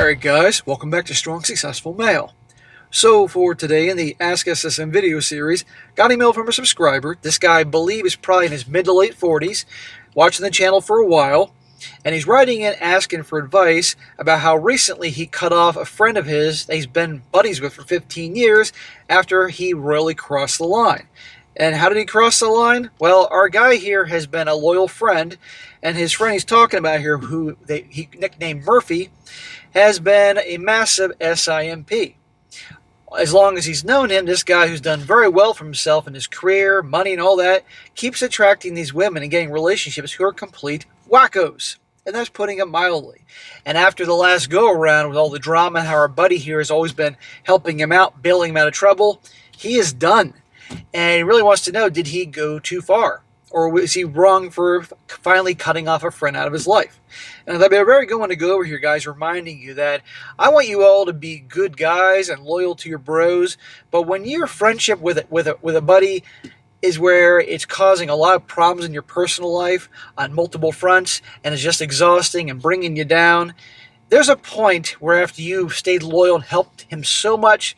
Alright guys, welcome back to Strong Successful Mail. So for today in the Ask SSM video series, got an email from a subscriber. This guy, I believe, is probably in his mid to late 40s, watching the channel for a while, and he's writing in asking for advice about how recently he cut off a friend of his that he's been buddies with for 15 years after he royally crossed the line. And how did he cross the line? Well, our guy here has been a loyal friend, and his friend he's talking about here, who he nicknamed Murphy, has been a massive SIMP. As long as he's known him, this guy who's done very well for himself in his career, money and all that, keeps attracting these women and getting relationships who are complete wackos. And that's putting it mildly. And after the last go-around with all the drama and how our buddy here has always been helping him out, bailing him out of trouble, he is done. And he really wants to know, did he go too far? Or was he wrong for finally cutting off a friend out of his life? And that'd be a very good one to go over here, guys, reminding you that I want you all to be good guys and loyal to your bros. But when your friendship with a buddy is where it's causing a lot of problems in your personal life on multiple fronts and is just exhausting and bringing you down, there's a point where after you've stayed loyal and helped him so much,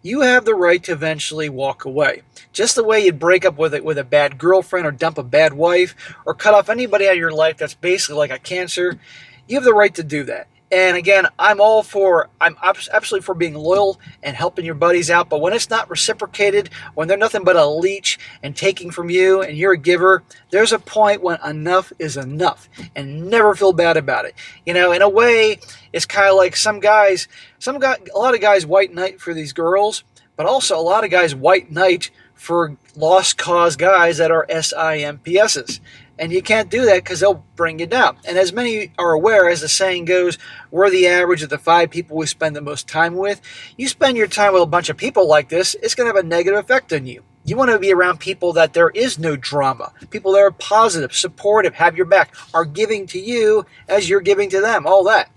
you have the right to eventually walk away. Just the way you'd break up with a bad girlfriend or dump a bad wife or cut off anybody out of your life that's basically like a cancer, you have the right to do that. And again, I'm absolutely for being loyal and helping your buddies out, but when it's not reciprocated, when they're nothing but a leech and taking from you and you're a giver, there's a point when enough is enough, and never feel bad about it. You know, in a way, it's kind of like a lot of guys white knight for these girls, but also a lot of guys white knight for lost cause guys that are SIMPSs. And you can't do that because they'll bring you down. And as many are aware, as the saying goes, we're the average of the 5 people we spend the most time with. You spend your time with a bunch of people like this, it's going to have a negative effect on you. You want to be around people that there is no drama, people that are positive, supportive, have your back, are giving to you as you're giving to them, all that.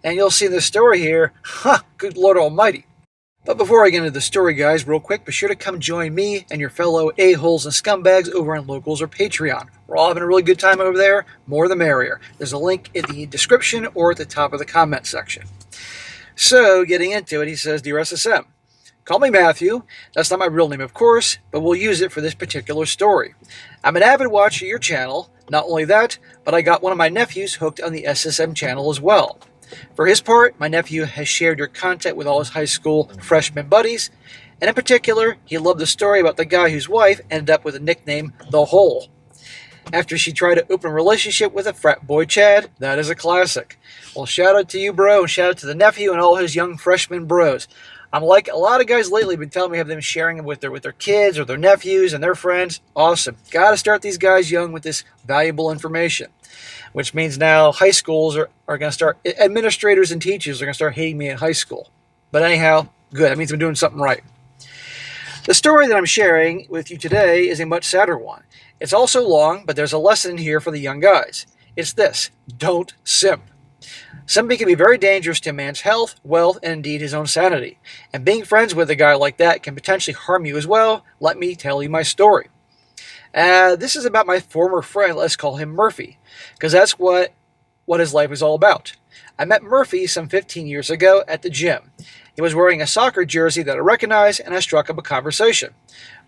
And you'll see in the story here, good Lord Almighty. But before I get into the story, guys, real quick, be sure to come join me and your fellow a-holes and scumbags over on Locals or Patreon. We're all having a really good time over there. More the merrier. There's a link in the description or at the top of the comment section. So, getting into it, he says, Dear SSM, call me Matthew. That's not my real name, of course, but we'll use it for this particular story. I'm an avid watcher of your channel. Not only that, but I got one of my nephews hooked on the SSM channel as well. For his part, my nephew has shared your content with all his high school freshman buddies, and in particular, he loved the story about the guy whose wife ended up with the nickname The Hole after she tried to open a relationship with a frat boy Chad. That is a classic. Well, shout out to you, bro, and shout out to the nephew and all his young freshman bros. I'm like a lot of guys lately been telling me have them sharing it with their kids or their nephews and their friends. Awesome. Got to start these guys young with this valuable information. Which means now high schools are going to start, administrators and teachers are going to start hating me in high school. But anyhow, good. That means I'm doing something right. The story that I'm sharing with you today is a much sadder one. It's also long, but there's a lesson here for the young guys. It's this: don't simp. Simping can be very dangerous to a man's health, wealth, and indeed his own sanity. And being friends with a guy like that can potentially harm you as well. Let me tell you my story. This is about my former friend, let's call him Murphy, because that's what his life is all about. I met Murphy some 15 years ago at the gym. He was wearing a soccer jersey that I recognized, and I struck up a conversation.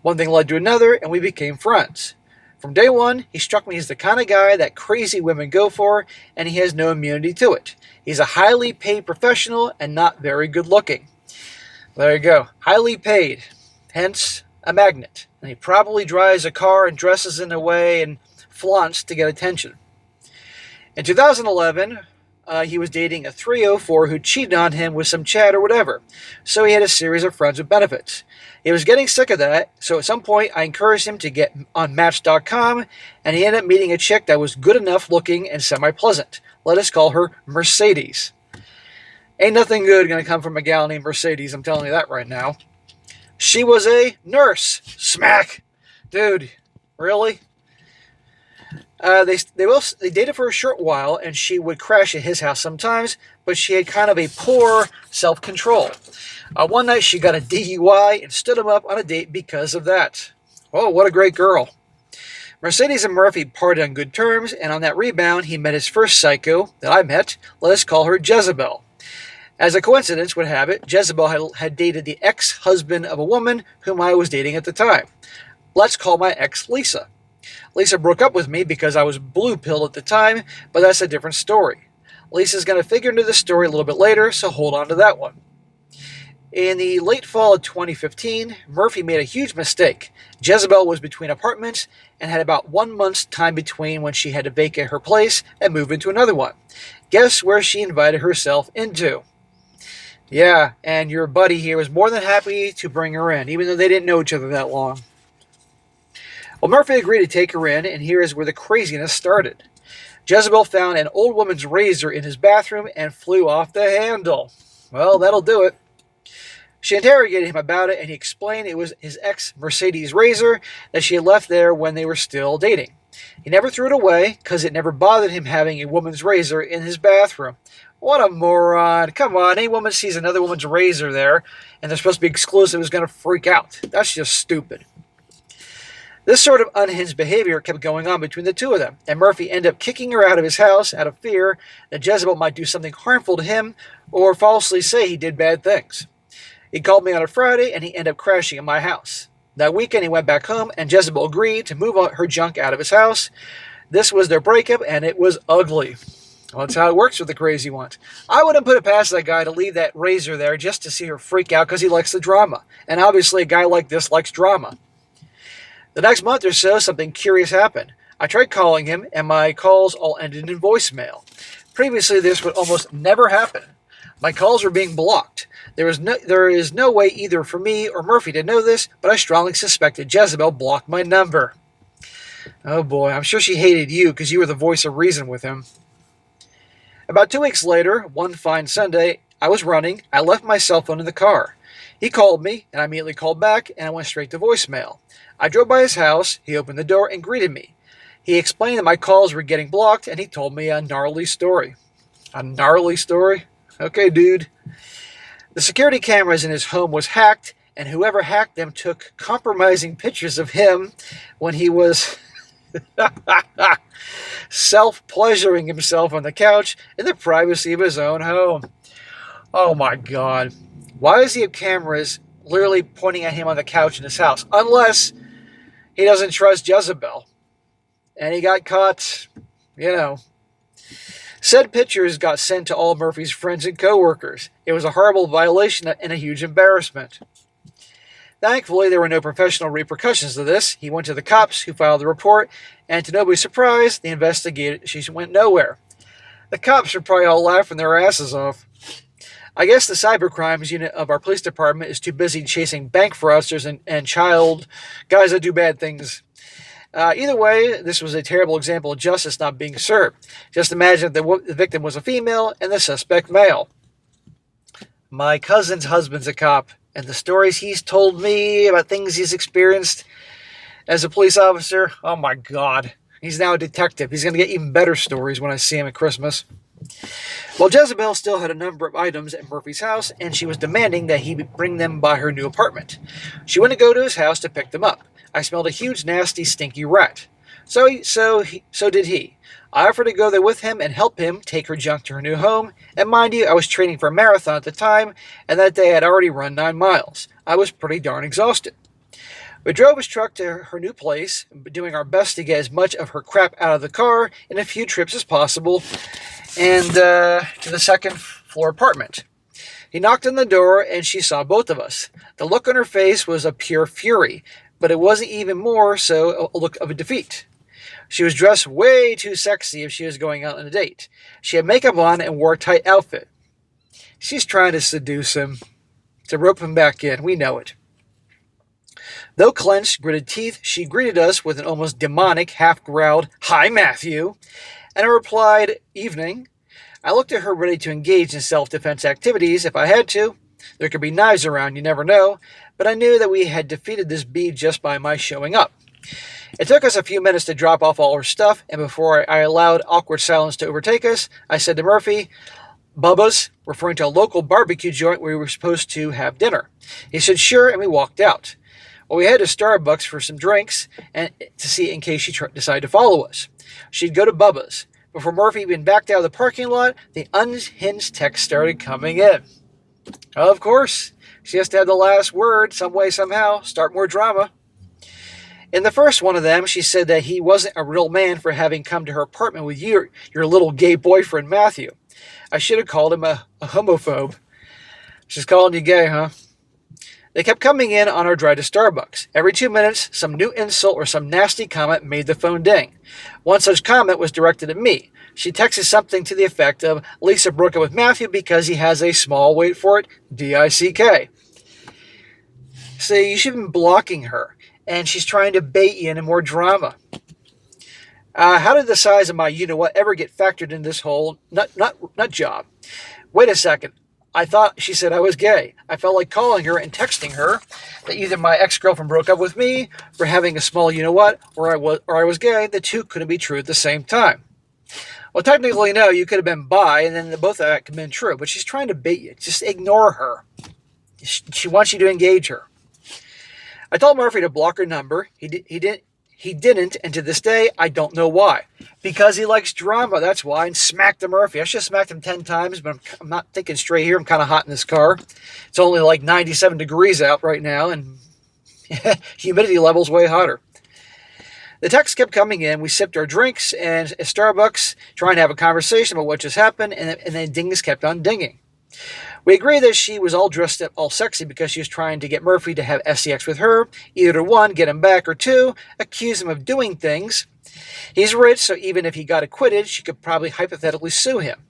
One thing led to another, and we became friends. From day one, he struck me as the kind of guy that crazy women go for, and he has no immunity to it. He's a highly paid professional and not very good looking. There you go. Highly paid. Hence, a magnet. And he probably drives a car and dresses in a way and flaunts to get attention. In 2011, he was dating a 304 who cheated on him with some chat or whatever. So he had a series of friends with benefits. He was getting sick of that, so at some point I encouraged him to get on Match.com, and he ended up meeting a chick that was good enough looking and semi-pleasant. Let us call her Mercedes. Ain't nothing good going to come from a gal named Mercedes, I'm telling you that right now. She was a nurse. Smack. Dude, really? They dated for a short while, and she would crash at his house sometimes, but she had kind of a poor self-control. One night she got a DUI and stood him up on a date because of that. Oh, what a great girl. Mercedes and Murphy parted on good terms, and on that rebound he met his first psycho that I met. Let us call her Jezebel. As a coincidence would have it, Jezebel had dated the ex-husband of a woman whom I was dating at the time. Let's call my ex Lisa. Lisa broke up with me because I was blue-pilled at the time, but that's a different story. Lisa's going to figure into this story a little bit later, so hold on to that one. In the late fall of 2015, Murphy made a huge mistake. Jezebel was between apartments and had about 1 month's time between when she had to vacate her place and move into another one. Guess where she invited herself into? Yeah, and your buddy here was more than happy to bring her in, even though they didn't know each other that long. Well, Murphy agreed to take her in, and here is where the craziness started. Jezebel found an old woman's razor in his bathroom and flew off the handle. Well, that'll do it. She interrogated him about it, and he explained it was his ex-Mercedes razor that she had left there when they were still dating. He never threw it away because it never bothered him having a woman's razor in his bathroom. What a moron. Come on, any woman sees another woman's razor there, and they're supposed to be exclusive, is going to freak out. That's just stupid. This sort of unhinged behavior kept going on between the two of them, and Murphy ended up kicking her out of his house out of fear that Jezebel might do something harmful to him or falsely say he did bad things. He called me on a Friday, and he ended up crashing at my house. That weekend, he went back home, and Jezebel agreed to move her junk out of his house. This was their breakup, and it was ugly. Well, that's how it works with the crazy ones. I wouldn't put it past that guy to leave that razor there just to see her freak out because he likes the drama. And obviously, a guy like this likes drama. The next month or so, something curious happened. I tried calling him, and my calls all ended in voicemail. Previously, this would almost never happen. My calls were being blocked. There is no way either for me or Murphy to know this, but I strongly suspected Jezebel blocked my number. Oh boy, I'm sure she hated you because you were the voice of reason with him. About 2 weeks later, one fine Sunday, I was running. I left my cell phone in the car. He called me, and I immediately called back, and I went straight to voicemail. I drove by his house. He opened the door and greeted me. He explained that my calls were getting blocked, and he told me a gnarly story. A gnarly story? Okay, dude. The security cameras in his home was hacked, and whoever hacked them took compromising pictures of him when he was self-pleasuring himself on the couch in the privacy of his own home. Oh my God. Why does he have cameras literally pointing at him on the couch in his house? Unless he doesn't trust Jezebel. And he got caught, Said pictures got sent to all Murphy's friends and co-workers. It was a horrible violation and a huge embarrassment. Thankfully, there were no professional repercussions to this. He went to the cops, who filed the report, and to nobody's surprise, the investigation went nowhere. The cops were probably all laughing their asses off. I guess the cybercrimes unit of our police department is too busy chasing bank fraudsters and child guys that do bad things. Either way, this was a terrible example of justice not being served. Just imagine if the victim was a female and the suspect male. My cousin's husband's a cop, and the stories he's told me about things he's experienced as a police officer, oh my God. He's now a detective. He's going to get even better stories when I see him at Christmas. Well, Jezebel still had a number of items at Murphy's house, and she was demanding that he bring them by her new apartment. She went to go to his house to pick them up. I smelled a huge, nasty, stinky rat. So did he. I offered to go there with him and help him take her junk to her new home, and mind you, I was training for a marathon at the time, and that day I had already run 9 miles. I was pretty darn exhausted. We drove his truck to her new place, doing our best to get as much of her crap out of the car in a few trips as possible, and to the second-floor apartment. He knocked on the door, and she saw both of us. The look on her face was of pure fury, but it wasn't even more so a look of a defeat. She was dressed way too sexy if she was going out on a date. She had makeup on and wore a tight outfit. She's trying to seduce him, to rope him back in. We know it. Though clenched, gritted teeth, she greeted us with an almost demonic, half-growled, "Hi, Matthew," and I replied, "Evening." I looked at her ready to engage in self-defense activities if I had to. There could be knives around, you never know, but I knew that we had defeated this bee just by my showing up. It took us a few minutes to drop off all her stuff, and before I allowed awkward silence to overtake us, I said to Murphy, "Bubba's," referring to a local barbecue joint where we were supposed to have dinner. He said sure, and we walked out. Well, we headed to Starbucks for some drinks and to see in case she decided to follow us. She'd go to Bubba's. Before Murphy even backed out of the parking lot, the unhinged text started coming in. Of course, she has to have the last word, some way, somehow, start more drama. In the first one of them, she said that he wasn't a real man for having come to her apartment with your little gay boyfriend, Matthew. I should have called him a homophobe. She's calling you gay, huh? They kept coming in on our drive to Starbucks. Every 2 minutes, some new insult or some nasty comment made the phone ding. One such comment was directed at me. She texted something to the effect of, Lisa broke up with Matthew because he has a small, wait for it, D-I-C-K. See, you should have been blocking her, and she's trying to bait you into more drama. How did the size of my you-know-what ever get factored in this whole nut job? Wait a second. I thought she said I was gay. I felt like calling her and texting her that either my ex-girlfriend broke up with me for having a small you-know-what, or I was gay. The two couldn't be true at the same time. Well, technically, no, you could have been bi, and then both of that could have been true. But she's trying to bait you. Just ignore her. She wants you to engage her. I told Murphy to block her number. He didn't, and to this day, I don't know why. Because he likes drama, that's why, and smacked the Murphy. I should have smacked him 10 times, but I'm not thinking straight here. I'm kind of hot in this car. It's only like 97 degrees out right now, and humidity level's way hotter. The texts kept coming in. We sipped our drinks and at Starbucks, trying to have a conversation about what just happened, and then dings kept on dinging. We agreed that she was all dressed up, all sexy, because she was trying to get Murphy to have sex with her, either to one, get him back, or two, accuse him of doing things. He's rich, so even if he got acquitted, she could probably hypothetically sue him.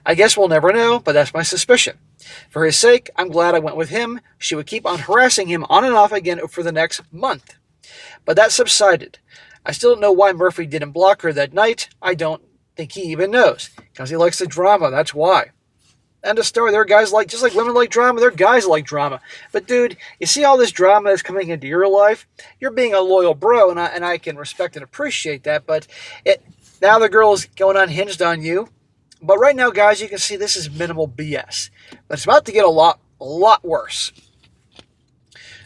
I guess we'll never know, but that's my suspicion. For his sake, I'm glad I went with him. She would keep on harassing him on and off again for the next month. But that subsided. I still don't know why Murphy didn't block her that night. I don't think he even knows. Because he likes the drama, that's why. End of story. There are guys just like women like drama, there are guys like drama. But dude, you see all this drama that's coming into your life? You're being a loyal bro, and I can respect and appreciate that, but now the girl is going unhinged on you. But right now, guys, you can see this is minimal BS. But it's about to get a lot worse.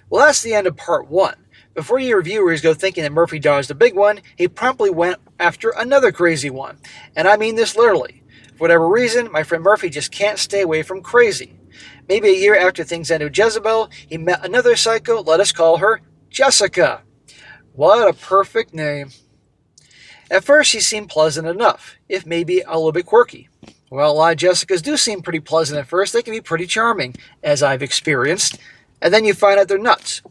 Well, that's the end of part 1. Before your viewers go thinking that Murphy dodged a big one, he promptly went after another crazy one. And I mean this literally. For whatever reason, my friend Murphy just can't stay away from crazy. Maybe a year after things ended with Jezebel, he met another psycho. Let us call her Jessica. What a perfect name. At first, she seemed pleasant enough, if maybe a little bit quirky. Well, a lot of Jessicas do seem pretty pleasant at first. They can be pretty charming, as I've experienced. And then you find out they're nuts.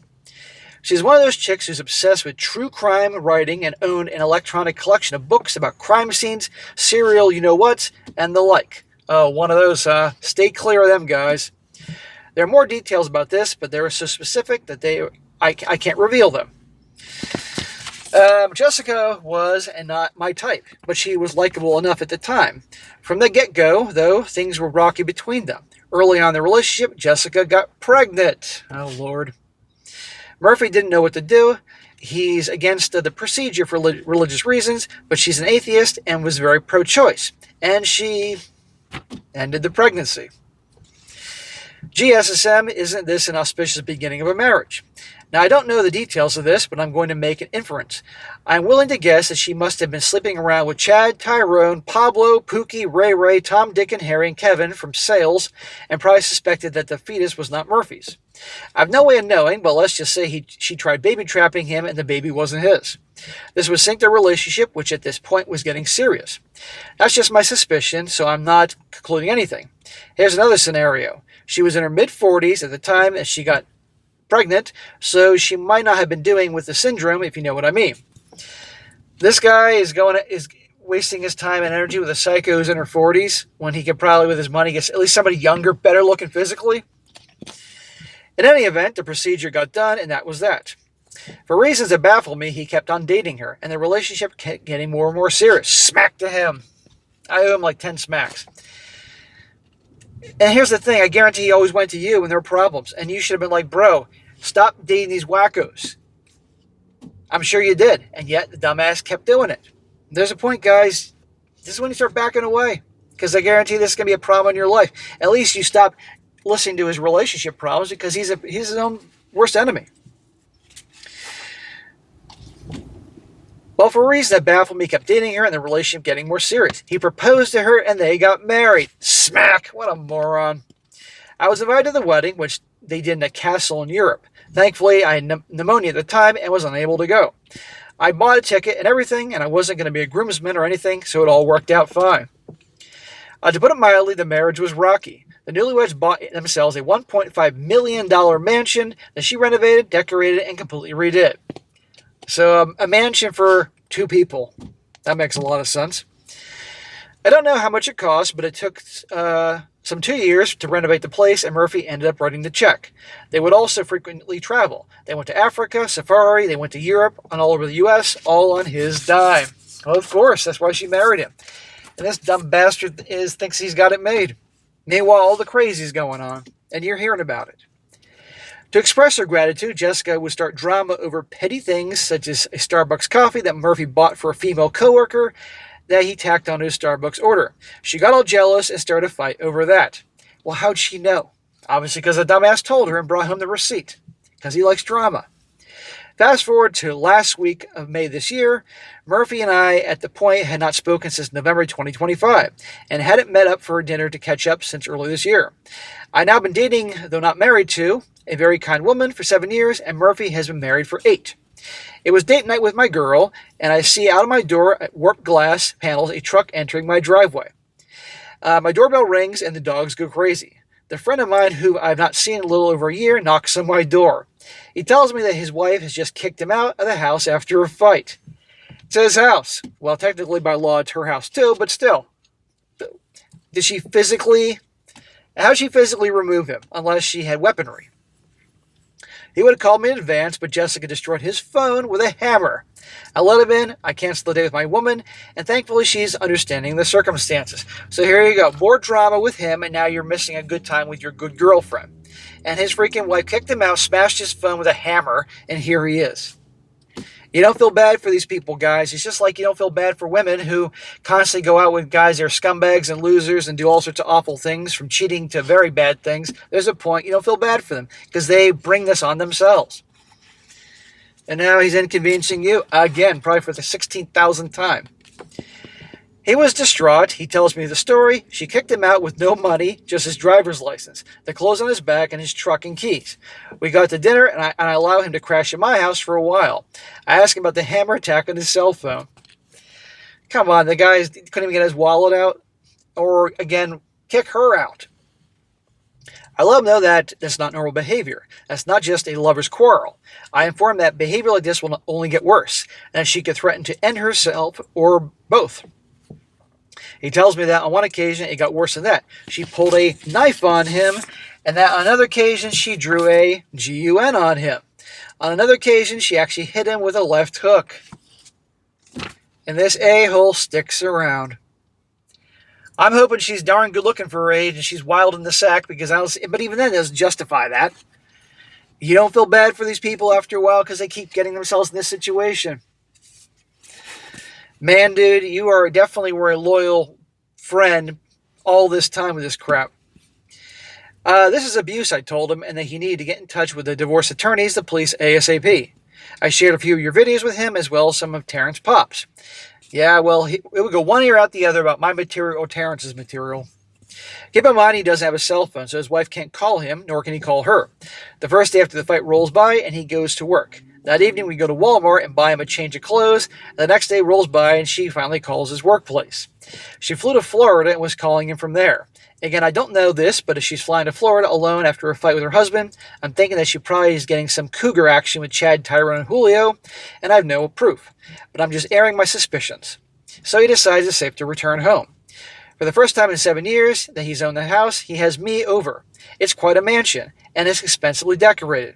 She's one of those chicks who's obsessed with true crime writing and owned an electronic collection of books about crime scenes, serial you-know-whats, and the like. Oh, one of those, stay clear of them, guys. There are more details about this, but they are so specific that I can't reveal them. Jessica was not my type, but she was likable enough at the time. From the get-go, though, things were rocky between them. Early on in the relationship, Jessica got pregnant. Oh, Lord. Murphy didn't know what to do. He's against the procedure for religious reasons, but she's an atheist and was very pro-choice. And she ended the pregnancy. SSM, isn't this an auspicious beginning of a marriage? Now, I don't know the details of this, but I'm going to make an inference. I'm willing to guess that she must have been sleeping around with Chad, Tyrone, Pablo, Pookie, Ray, Tom, Dick, and Harry, and Kevin from sales, and probably suspected that the fetus was not Murphy's. I've no way of knowing, but let's just say she tried baby trapping him and the baby wasn't his. This would sink their relationship, which at this point was getting serious. That's just my suspicion, so I'm not concluding anything. Here's another scenario. She was in her mid-40s at the time that she got pregnant, so she might not have been dealing with the syndrome, if you know what I mean. This guy is wasting his time and energy with a psycho who's in her 40s when he could probably, with his money, get at least somebody younger, better looking physically. In any event, the procedure got done, and that was that. For reasons that baffle me, he kept on dating her, and the relationship kept getting more and more serious. Smack to him. I owe him like 10 smacks. And here's the thing, I guarantee he always went to you when there were problems, and you should have been like, bro, stop dating these wackos. I'm sure you did, and yet the dumbass kept doing it. There's a point, guys. This is when you start backing away, because I guarantee this is going to be a problem in your life. At least you stop listening to his relationship problems, because he's his own worst enemy. Well, for a reason that baffled me, he kept dating her and the relationship getting more serious. He proposed to her and they got married. Smack! What a moron. I was invited to the wedding, which they did in a castle in Europe. Thankfully, I had pneumonia at the time and was unable to go. I bought a ticket and everything, and I wasn't going to be a groomsman or anything, so it all worked out fine. To put it mildly, the marriage was rocky. The newlyweds bought themselves a $1.5 million mansion that she renovated, decorated, and completely redid. So a mansion for 2 people. That makes a lot of sense. I don't know how much it cost, but it took some 2 years to renovate the place, and Murphy ended up writing the check. They would also frequently travel. They went to Africa, safari, they went to Europe, and all over the U.S., all on his dime. Well, of course, that's why she married him. And this dumb bastard thinks he's got it made. Meanwhile, all the crazy's going on, and you're hearing about it. To express her gratitude, Jessica would start drama over petty things, such as a Starbucks coffee that Murphy bought for a female coworker that he tacked onto his Starbucks order. She got all jealous and started a fight over that. Well, how'd she know? Obviously because the dumbass told her and brought home the receipt. Because he likes drama. Fast forward to last week of May this year, Murphy and I, at the point, had not spoken since November 2025, and hadn't met up for dinner to catch up since early this year. I've now been dating, though not married to, a very kind woman for 7 years, and Murphy has been married for 8. It was date night with my girl, and I see out of my door at warped glass panels a truck entering my driveway. My doorbell rings, and the dogs go crazy. The friend of mine, who I've not seen in a little over a year, knocks on my door. He tells me that his wife has just kicked him out of the house after a fight. It's his house. Well, technically by law it's her house too, but still. How'd she physically remove him, unless she had weaponry? He would have called me in advance, but Jessica destroyed his phone with a hammer. I let him in, I canceled the date with my woman, and thankfully she's understanding the circumstances. So here you go, more drama with him, and now you're missing a good time with your good girlfriend. And his freaking wife kicked him out, smashed his phone with a hammer, and here he is. You don't feel bad for these people, guys. It's just like you don't feel bad for women who constantly go out with guys that are scumbags and losers and do all sorts of awful things, from cheating to very bad things. There's a point you don't feel bad for them because they bring this on themselves. And now he's inconveniencing you again, probably for the 16,000th time. He was distraught. He tells me the story. She kicked him out with no money, just his driver's license, the clothes on his back, and his truck and keys. We got to dinner, and I allow him to crash at my house for a while. I asked him about the hammer attack on his cell phone. Come on, the guy couldn't even get his wallet out. Or, again, kick her out. I let him know that that's not normal behavior. That's not just a lover's quarrel. I informed that behavior like this will only get worse, and that she could threaten to end herself or both. He tells me that on one occasion it got worse than that. She pulled a knife on him, and that on another occasion she drew a GUN on him. On another occasion she actually hit him with a left hook. And this a-hole sticks around. I'm hoping she's darn good looking for her age and she's wild in the sack, but even then it doesn't justify that. You don't feel bad for these people after a while because they keep getting themselves in this situation. Man, dude, you are definitely were a loyal friend all this time with this crap. This is abuse, I told him, and that he needed to get in touch with the divorce attorneys, the police, ASAP. I shared a few of your videos with him, as well as some of Terrence Pop's. Yeah, well, it would go one ear out the other about my material or Terrence's material. Keep in mind he doesn't have a cell phone, so his wife can't call him, nor can he call her. The first day after the fight rolls by, and he goes to work. That evening, we go to Walmart and buy him a change of clothes. The next day rolls by, and she finally calls his workplace. She flew to Florida and was calling him from there. Again, I don't know this, but if she's flying to Florida alone after a fight with her husband, I'm thinking that she probably is getting some cougar action with Chad, Tyrone, and Julio, and I have no proof. But I'm just airing my suspicions. So he decides it's safe to return home. For the first time in 7 years that he's owned the house, he has me over. It's quite a mansion, and it's expensively decorated.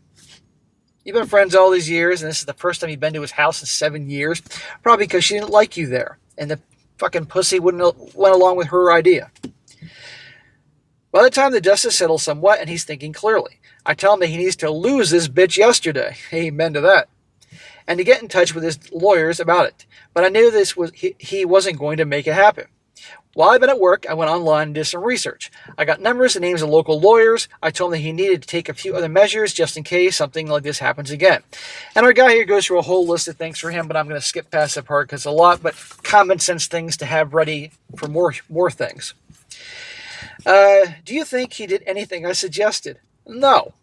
You've been friends all these years, and this is the first time you've been to his house in 7 years, probably because she didn't like you there, and the fucking pussy went along with her idea. By the time the dust has settled somewhat, and he's thinking clearly, I tell him that he needs to lose this bitch yesterday. Amen to that. And to get in touch with his lawyers about it. But I knew he wasn't going to make it happen. While I've been at work, I went online and did some research. I got numbers and names of local lawyers. I told him that he needed to take a few other measures just in case something like this happens again. And our guy here goes through a whole list of things for him, but I'm going to skip past that part because it's a lot, but common sense things to have ready for more things. Do you think he did anything I suggested? No.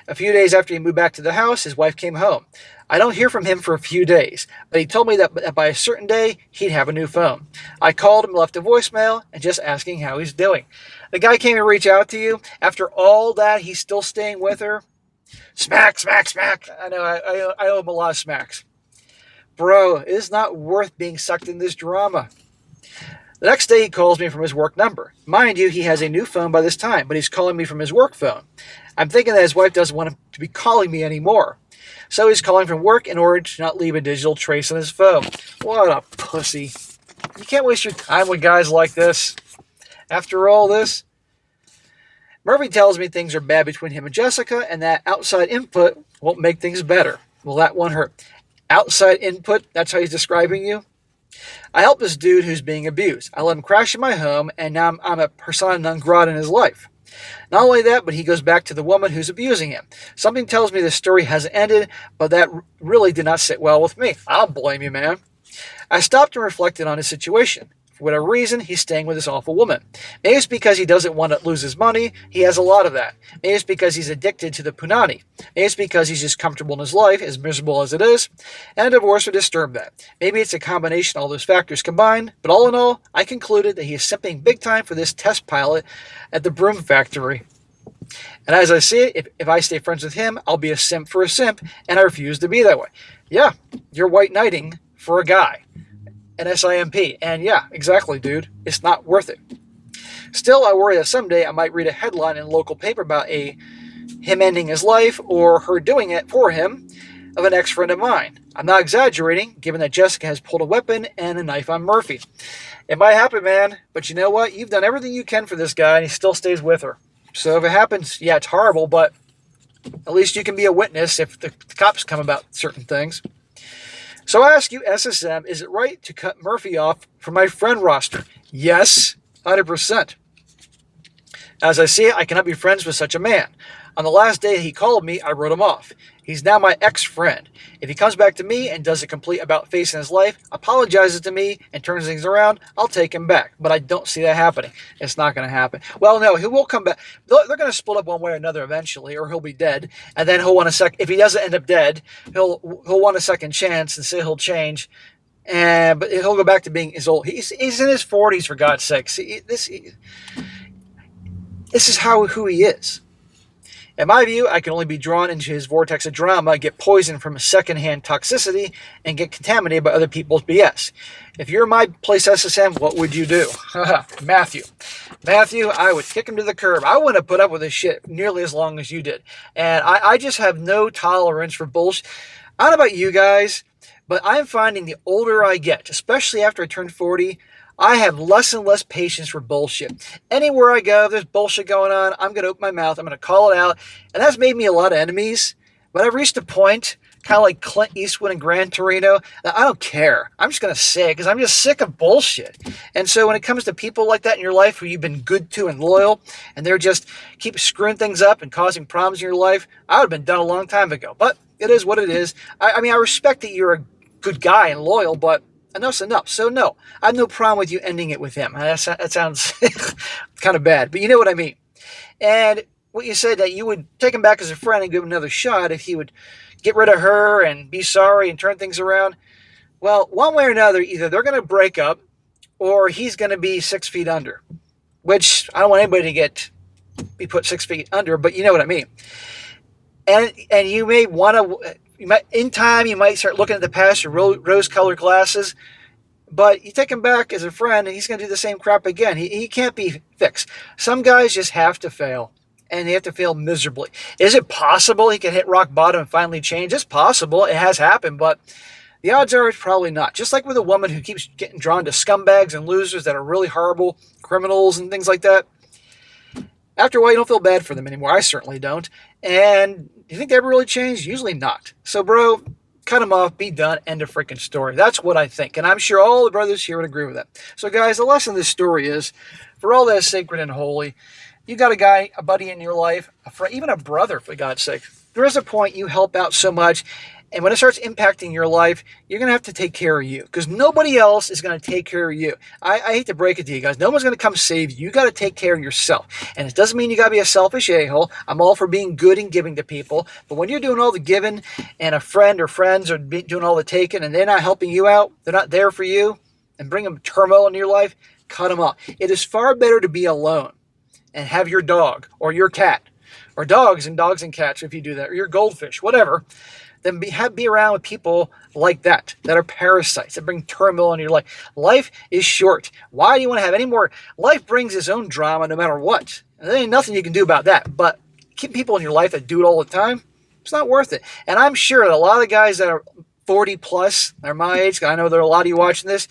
A few days after he moved back to the house, his wife came home. I don't hear from him for a few days, but he told me that by a certain day, he'd have a new phone. I called him, left a voicemail, and just asking how he's doing. The guy came to reach out to you. After all that, he's still staying with her. Smack, smack, smack. I know, I owe him a lot of smacks. Bro, it is not worth being sucked in this drama. The next day, he calls me from his work number. Mind you, he has a new phone by this time, but he's calling me from his work phone. I'm thinking that his wife doesn't want him to be calling me anymore. So he's calling from work in order to not leave a digital trace on his phone. What a pussy. You can't waste your time with guys like this. After all this, Murphy tells me things are bad between him and Jessica, and that outside input won't make things better. Well, that won't hurt. Outside input, that's how he's describing you? I help this dude who's being abused. I let him crash in my home, and now I'm a persona non grata in his life. Not only that, but he goes back to the woman who's abusing him. Something tells me the story hasn't ended, but that really did not sit well with me. I don't blame you, man. I stopped and reflected on his situation. For whatever reason, he's staying with this awful woman. Maybe it's because he doesn't want to lose his money. He has a lot of that. Maybe it's because he's addicted to the punani. Maybe it's because he's just comfortable in his life, as miserable as it is, and a divorce would disturb that. Maybe it's a combination of all those factors combined, but all in all, I concluded that he is simping big time for this test pilot at the broom factory. And as I see it, if I stay friends with him, I'll be a simp for a simp, and I refuse to be that way. Yeah, you're white knighting for a guy. An SIMP. And yeah, exactly, dude. It's not worth it. Still, I worry that someday I might read a headline in a local paper about him ending his life or her doing it for him of an ex-friend of mine. I'm not exaggerating, given that Jessica has pulled a weapon and a knife on Murphy. It might happen, man, but you know what? You've done everything you can for this guy, and he still stays with her. So if it happens, yeah, it's horrible, but at least you can be a witness if the cops come about certain things. So I ask you, SSM, is it right to cut Murphy off from my friend roster? Yes, 100%. As I see it, I cannot be friends with such a man. On the last day he called me, I wrote him off. He's now my ex-friend. If he comes back to me and does a complete about-face in his life, apologizes to me, and turns things around, I'll take him back. But I don't see that happening. It's not going to happen. Well, no, he will come back. They're going to split up one way or another eventually, or he'll be dead. And then he'll want a second. If he doesn't end up dead, he'll want a second chance and say he'll change. But he'll go back to being his old. He's in his 40s, for God's sake. See, this is who he is. In my view, I can only be drawn into his vortex of drama, get poisoned from secondhand toxicity, and get contaminated by other people's BS. If you're in my place, SSM, what would you do? Matthew, I would kick him to the curb. I wouldn't have put up with this shit nearly as long as you did. And I just have no tolerance for bullshit. I don't know about you guys, but I'm finding the older I get, especially after I turned 40, I have less and less patience for bullshit. Anywhere I go, if there's bullshit going on, I'm going to open my mouth, I'm going to call it out, and that's made me a lot of enemies. But I've reached a point, kind of like Clint Eastwood and Gran Torino, that I don't care. I'm just going to say it, because I'm just sick of bullshit. And so when it comes to people like that in your life who you've been good to and loyal, and they're just keep screwing things up and causing problems in your life, I would have been done a long time ago. But it is what it is. I mean, I respect that you're a good guy and loyal, but enough's enough. So no, I have no problem with you ending it with him. That sounds kind of bad, but you know what I mean. And what you said, that you would take him back as a friend and give him another shot if he would get rid of her and be sorry and turn things around. Well, one way or another, either they're going to break up or he's going to be 6 feet under, which I don't want anybody to be put 6 feet under, but you know what I mean. And you may want to, in time, you might start looking at the past through rose-colored glasses, but you take him back as a friend, and he's going to do the same crap again. He can't be fixed. Some guys just have to fail, and they have to fail miserably. Is it possible he can hit rock bottom and finally change? It's possible. It has happened, but the odds are it's probably not. Just like with a woman who keeps getting drawn to scumbags and losers that are really horrible criminals and things like that. After a while, you don't feel bad for them anymore. I certainly don't. And do you think they ever really changed? Usually not. So, bro, cut them off, be done, end of freaking story. That's what I think. And I'm sure all the brothers here would agree with that. So guys, the lesson of this story is, for all that is sacred and holy, you got a guy, a buddy in your life, a friend, even a brother, for God's sake. There is a point you help out so much, and when it starts impacting your life, you're going to have to take care of you, because nobody else is going to take care of you. I hate to break it to you guys. No one's going to come save you. You got to take care of yourself. And it doesn't mean you got to be a selfish a-hole. I'm all for being good and giving to people. But when you're doing all the giving and a friend or friends are doing all the taking and they're not helping you out, they're not there for you, and bring them turmoil into your life, cut them off. It is far better to be alone and have your dog or your cat, or dogs and cats if you do that, or your goldfish, whatever, than be around with people like that are parasites, that bring turmoil into your life. Life is short. Why do you want to have any more? Life brings its own drama no matter what. And there ain't nothing you can do about that. But keep people in your life that do it all the time, it's not worth it. And I'm sure that a lot of the guys that are 40 plus, they're my age, I know there are a lot of you watching this,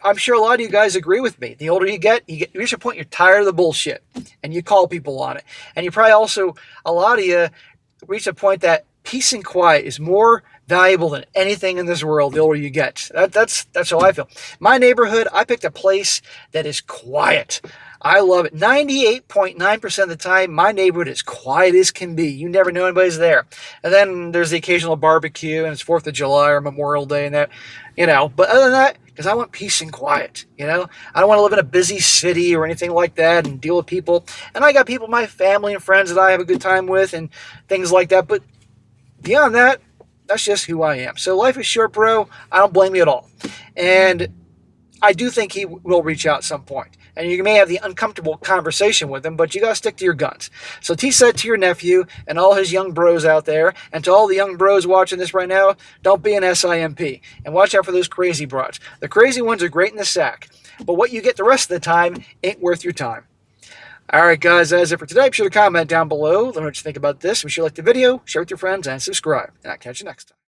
I'm sure a lot of you guys agree with me. The older you get, you reach a point you're tired of the bullshit, and you call people on it. And you probably also, a lot of you reach a point that peace and quiet is more valuable than anything in this world the older you get. That's how I feel. My neighborhood, I picked a place that is quiet. I love it. 98.9% of the time, my neighborhood is quiet as can be. You never know anybody's there. And then there's the occasional barbecue, and it's 4th of July or Memorial Day and that, But other than that, because I want peace and quiet, I don't want to live in a busy city or anything like that and deal with people. And I got people, my family and friends that I have a good time with and things like that. But beyond that, that's just who I am. So life is short, bro. I don't blame you at all. And I do think he will reach out at some point. And you may have the uncomfortable conversation with him, but you got to stick to your guns. So T said to your nephew and all his young bros out there, and to all the young bros watching this right now, don't be an SIMP. And watch out for those crazy broads. The crazy ones are great in the sack, but what you get the rest of the time ain't worth your time. All right, guys, that's it for today. Be sure to comment down below. Let me know what you think about this. Be sure to like the video, share with your friends, and subscribe. And I'll catch you next time.